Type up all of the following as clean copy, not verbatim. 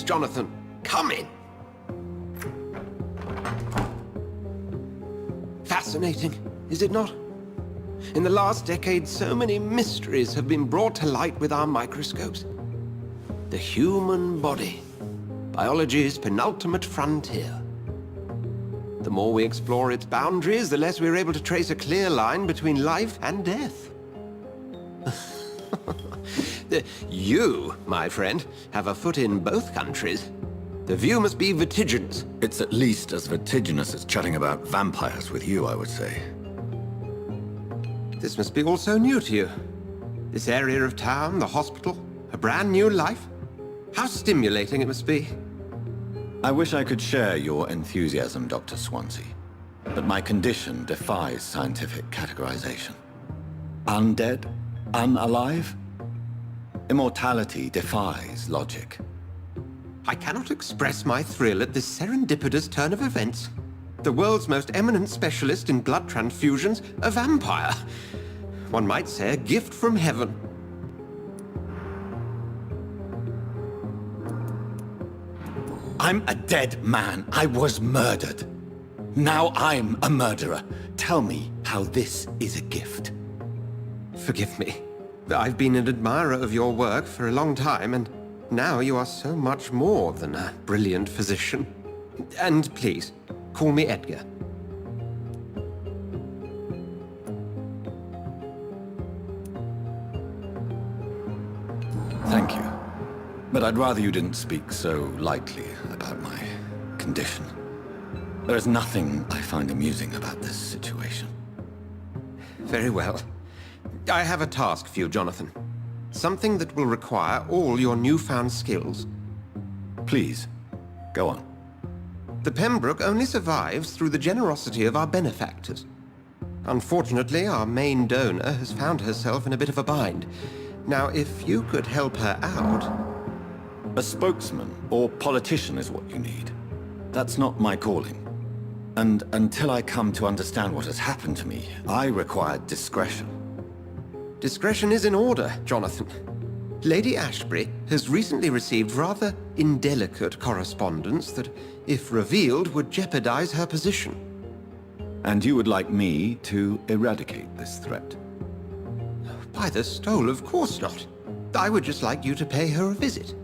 Jonathan. Come in. Fascinating, is it not? In the last decade, so many mysteries have been brought to light with our microscopes. The human body, biology's penultimate frontier. The more we explore its boundaries, the less we're able to trace a clear line between life and death. You, my friend, have a foot in both countries. The view must be vertiginous. It's at least as vertiginous as chatting about vampires with you, I would say. This must be all so new to you. This area of town, the hospital, a brand new life. How stimulating it must be. I wish I could share your enthusiasm, Dr. Swansea. But my condition defies scientific categorization. Undead? Unalive? Immortality defies logic. I cannot express my thrill at this serendipitous turn of events. The world's most eminent specialist in blood transfusions, a vampire. One might say a gift from heaven. I'm a dead man. I was murdered. Now I'm a murderer. Tell me how this is a gift. Forgive me. I've been an admirer of your work for a long time, and now you are so much more than a brilliant physician. And please, call me Edgar. Thank you. But I'd rather you didn't speak so lightly about my condition. There is nothing I find amusing about this situation. Very well. I have a task for you, Jonathan. Something that will require all your newfound skills. Please, go on. The Pembroke only survives through the generosity of our benefactors. Unfortunately, our main donor has found herself in a bit of a bind. Now, if you could help her out... A spokesman or politician is what you need. That's not my calling. And until I come to understand what has happened to me, I require discretion. Discretion is in order, Jonathan. Lady Ashbury has recently received rather indelicate correspondence that, if revealed, would jeopardize her position. And you would like me to eradicate this threat? By the stole, of course not. I would just like you to pay her a visit.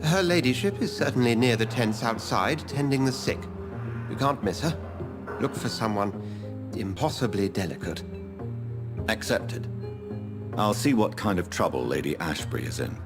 Her ladyship is certainly near the tents outside, tending the sick. You can't miss her. Look for someone impossibly delicate. Accepted. I'll see what kind of trouble Lady Ashbury is in.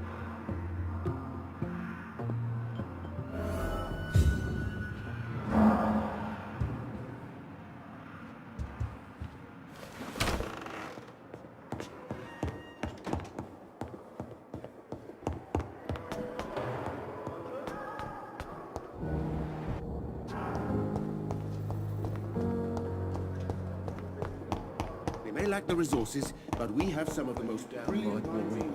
We may lack the resources, but we have some of the most brilliant marine.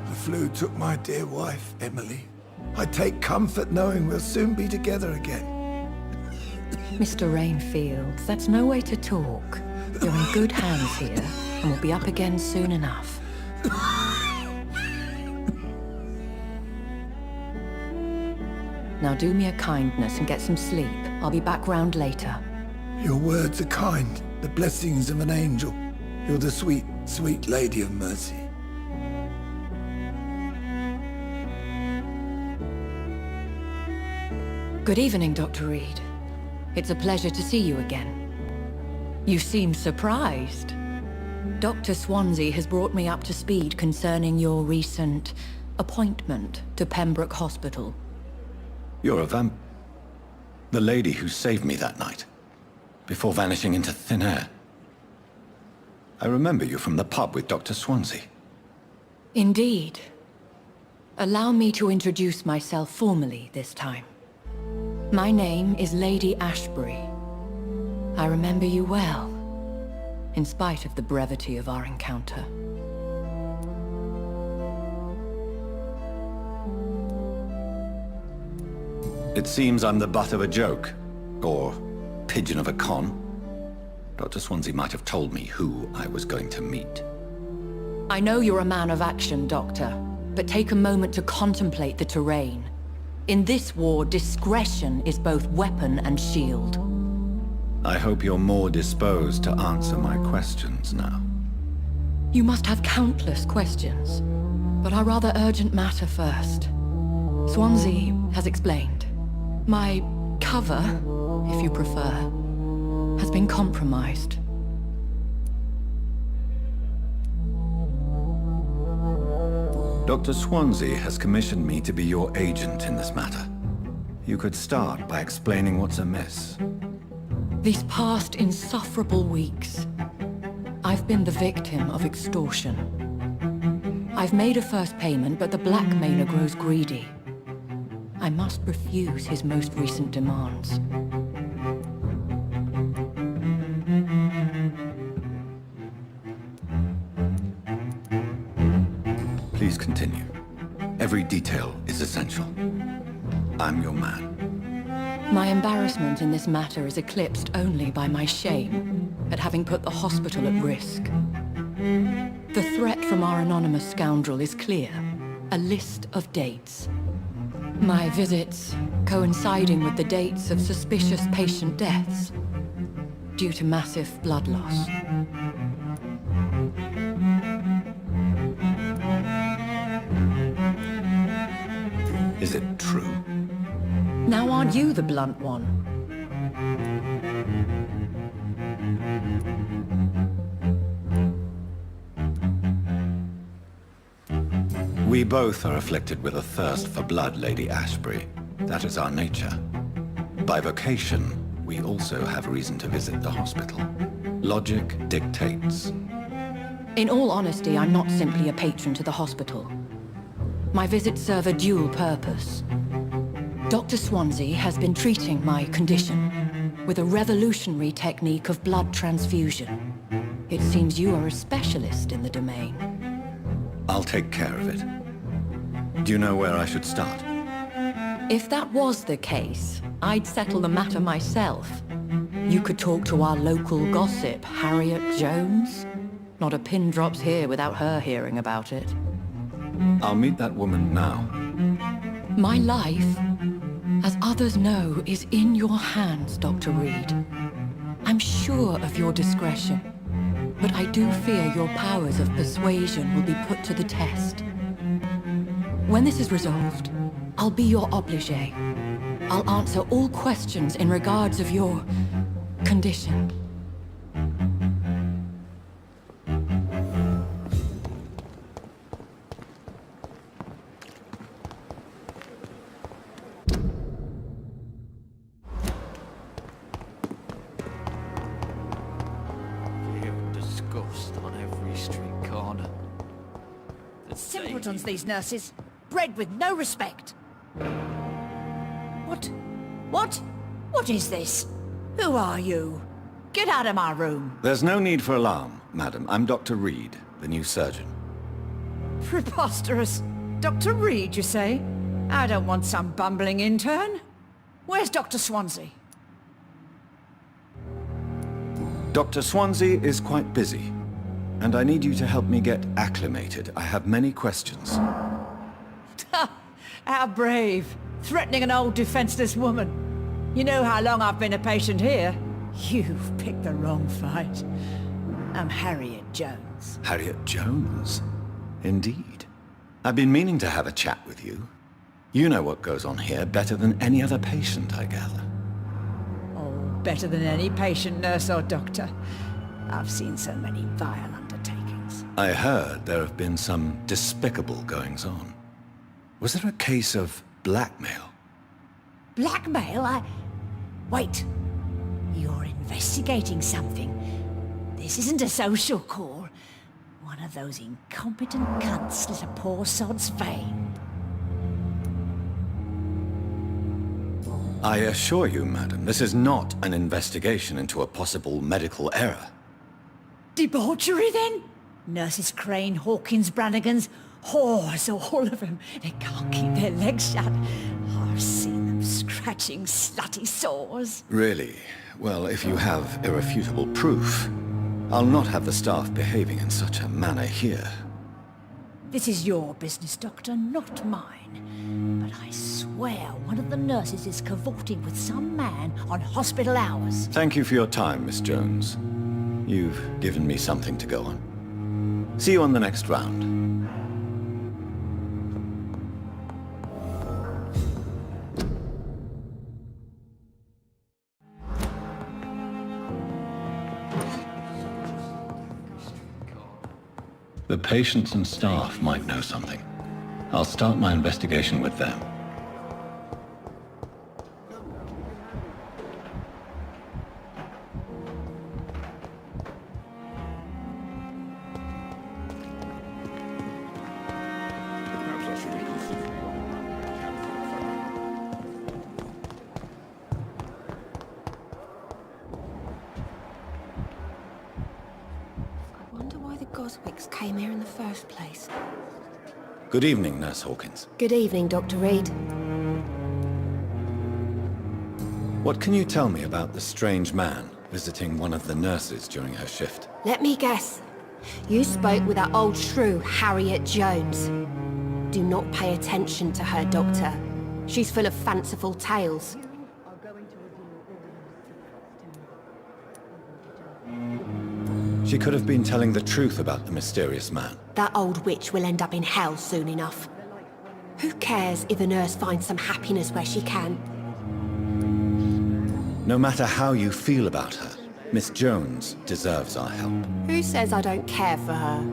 The flu took my dear wife, Emily. I take comfort knowing we'll soon be together again. Mr. Rainfield, that's no way to talk. You're in good hands here, and we'll be up again soon enough. Now do me a kindness and get some sleep. I'll be back round later. Your words are kind, the blessings of an angel. You're the sweet, sweet Lady of Mercy. Good evening, Dr. Reed. It's a pleasure to see you again. You seem surprised. Dr. Swansea has brought me up to speed concerning your recent appointment to Pembroke Hospital. You're a the lady who saved me that night, before vanishing into thin air. I remember you from the pub with Dr. Swansea. Indeed. Allow me to introduce myself formally this time. My name is Lady Ashbury. I remember you well. in spite of the brevity of our encounter. It seems I'm the butt of a joke, or pigeon of a con. Dr. Swansea might have told me who I was going to meet. I know you're a man of action, Doctor, but take a moment to contemplate the terrain. In this war, discretion is both weapon and shield. I hope you're more disposed to answer my questions now. You must have countless questions, but our rather urgent matter first. Swansea has explained. My cover, if you prefer, has been compromised. Dr. Swansea has commissioned me to be your agent in this matter. You could start by explaining what's amiss. These past insufferable weeks, I've been the victim of extortion. I've made a first payment, but the blackmailer grows greedy. I must refuse his most recent demands. Please continue. Every detail is essential. I'm your man. My embarrassment in this matter is eclipsed only by my shame at having put the hospital at risk. The threat from our anonymous scoundrel is clear. A list of dates. My visits coinciding with the dates of suspicious patient deaths due to massive blood loss. Is it true? Now aren't you the blunt one? We both are afflicted with a thirst for blood, Lady Ashbury. That is our nature. By vocation, we also have reason to visit the hospital. Logic dictates. In all honesty, I'm not simply a patron to the hospital. My visits serve a dual purpose. Dr. Swansea has been treating my condition with a revolutionary technique of blood transfusion. It seems you are a specialist in the domain. I'll take care of it. Do you know where I should start? If that was the case, I'd settle the matter myself. You could talk to our local gossip, Harriet Jones. Not a pin drops here without her hearing about it. I'll meet that woman now. My life, as others know, is in your hands, Dr. Reed. I'm sure of your discretion, but I do fear your powers of persuasion will be put to the test. When this is resolved, I'll be your obligé. I'll answer all questions in regards of your condition. On every street corner. Simpletons, these nurses. Bred with no respect. What? What is this? Who are you? Get out of my room. There's no need for alarm, madam. I'm Dr. Reed, the new surgeon. Preposterous. Dr. Reed, you say? I don't want some bumbling intern. Where's Dr. Swansea? Dr. Swansea is quite busy, and I need you to help me get acclimated. I have many questions. How brave. Threatening an old defenseless woman. You know how long I've been a patient here? You've picked the wrong fight. I'm Harriet Jones. Harriet Jones? Indeed. I've been meaning to have a chat with you. You know what goes on here better than any other patient, I gather. Oh, better than any patient, nurse or doctor. I've seen so many vile undertakings. I heard there have been some despicable goings-on. Was there a case of blackmail? Blackmail? Wait. You're investigating something. This isn't a social call. One of those incompetent cunts slit a poor sod's vein. I assure you, madam, this is not an investigation into a possible medical error. Debauchery, then? Nurses Crane, Hawkins, Brannigans, whores, all of them. They can't keep their legs shut. I've seen them scratching slutty sores. Really? Well, if you have irrefutable proof, I'll not have the staff behaving in such a manner here. This is your business, Doctor, not mine. But I swear one of the nurses is cavorting with some man on hospital hours. Thank you for your time, Miss Jones. You've given me something to go on. See you on the next round. The patients and staff might know something. I'll start my investigation with them. Goswicks came here in the first place. Good evening, Nurse Hawkins. Good evening, Dr. Reed. What can you tell me about the strange man visiting one of the nurses during her shift? Let me guess. You spoke with that old shrew, Harriet Jones. Do not pay attention to her, Doctor. She's full of fanciful tales. She could have been telling the truth about the mysterious man. That old witch will end up in hell soon enough. Who cares if a nurse finds some happiness where she can? No matter how you feel about her, Miss Jones deserves our help. Who says I don't care for her?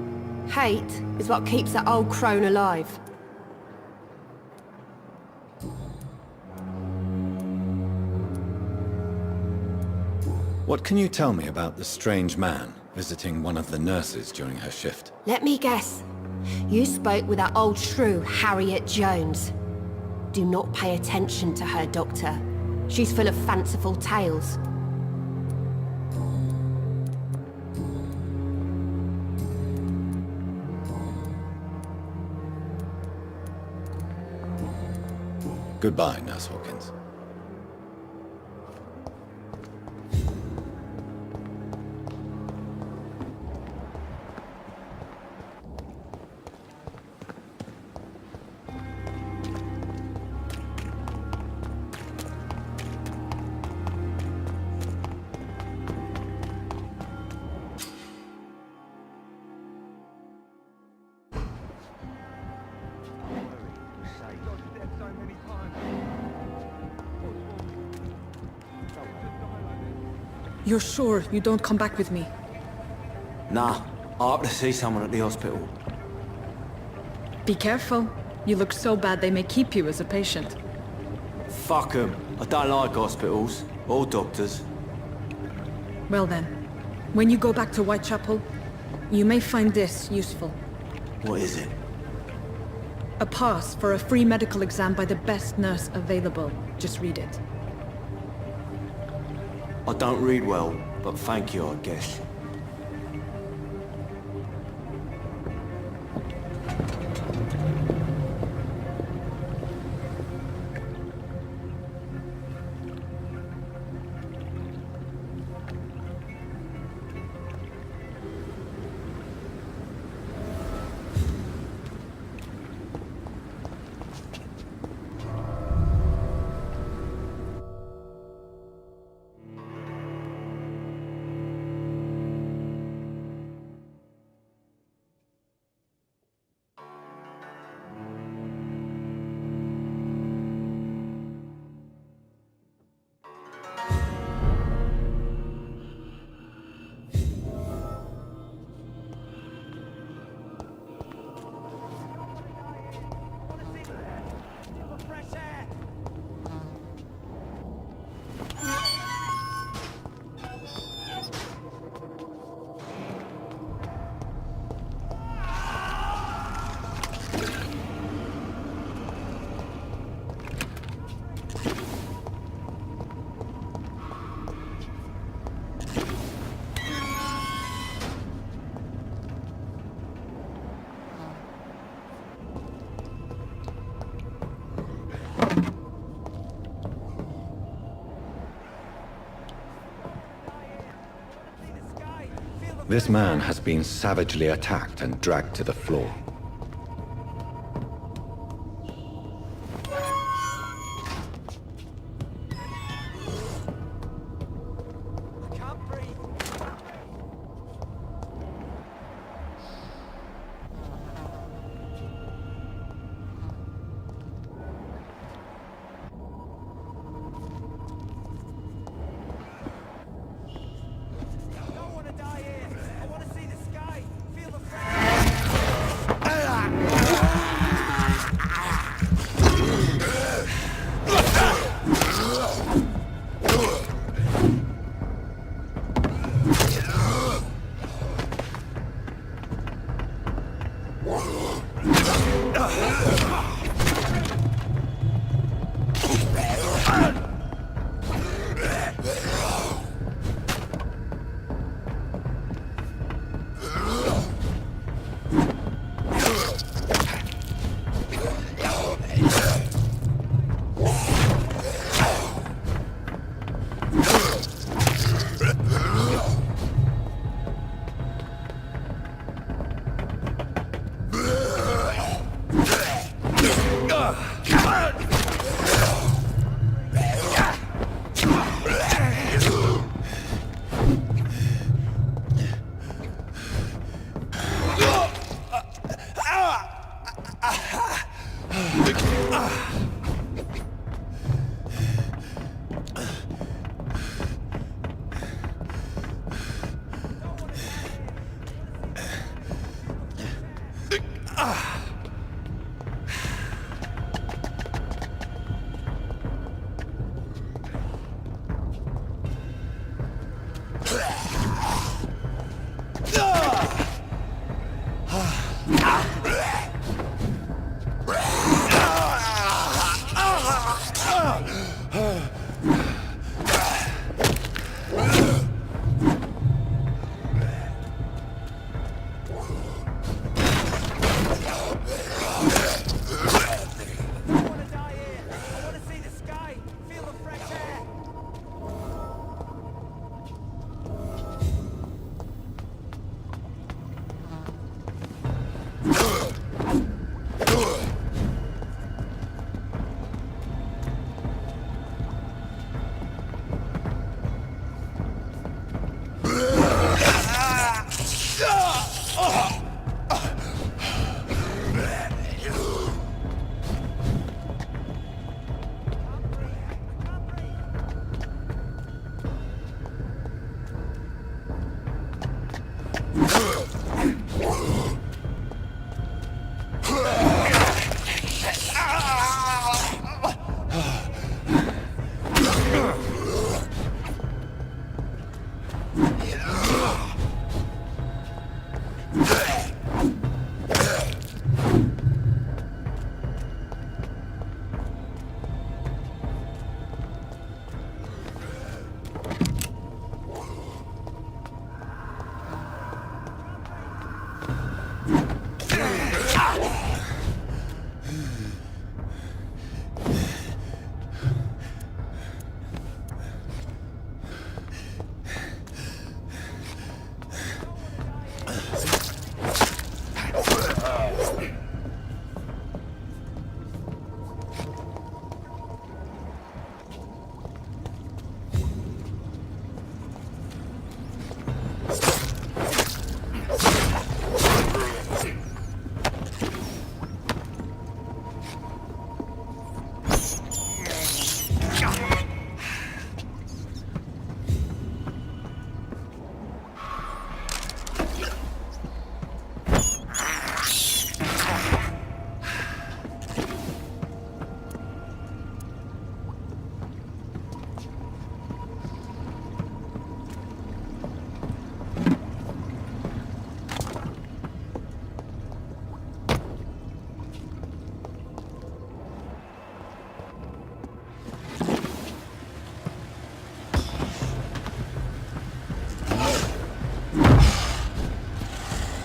Hate is what keeps that old crone alive. What can you tell me about the strange man visiting one of the nurses during her shift? Let me guess. You spoke with that old shrew, Harriet Jones. Do not pay attention to her, Doctor. She's full of fanciful tales. Goodbye, Nurse Hawkins. You're sure you don't come back with me? Nah, I have to see someone at the hospital. Be careful. You look so bad they may keep you as a patient. Fuck 'em. I don't like hospitals. Or doctors. Well then, when you go back to Whitechapel, you may find this useful. What is it? A pass for a free medical exam by the best nurse available. Just read it. I don't read well, but thank you, I guess. This man has been savagely attacked and dragged to the floor.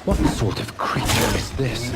What sort of creature is this?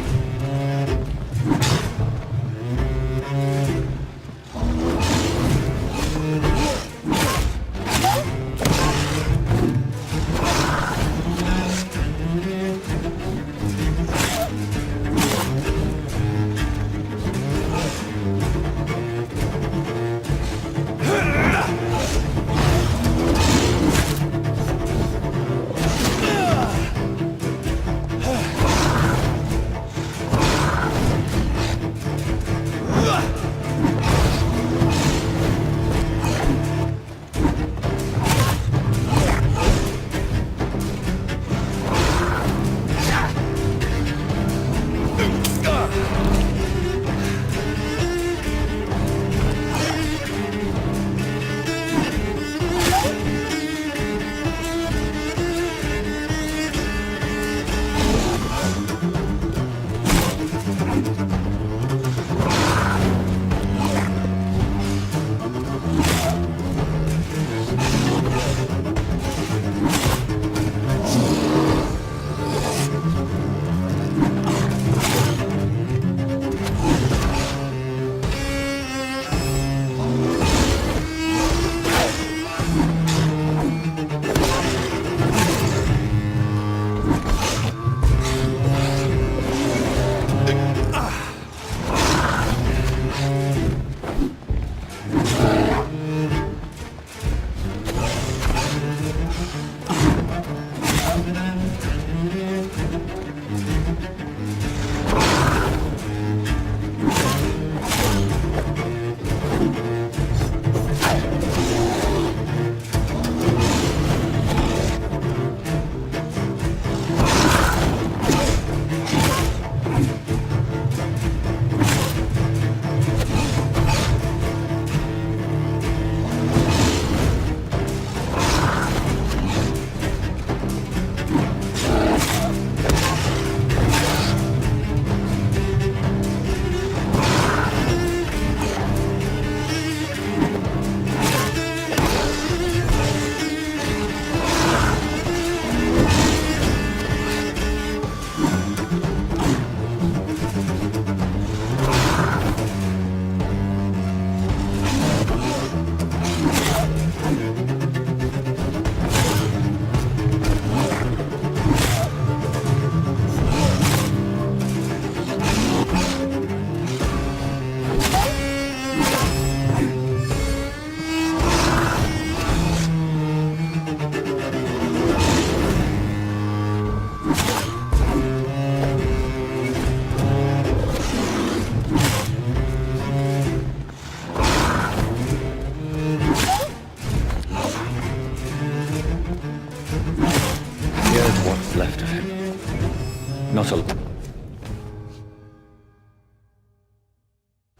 Not a...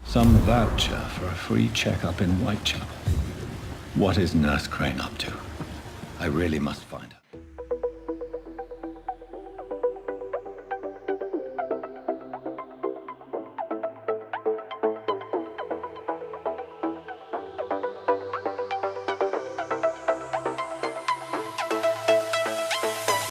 Some voucher for a free checkup in Whitechapel. What is Nurse Crane up to? I really must...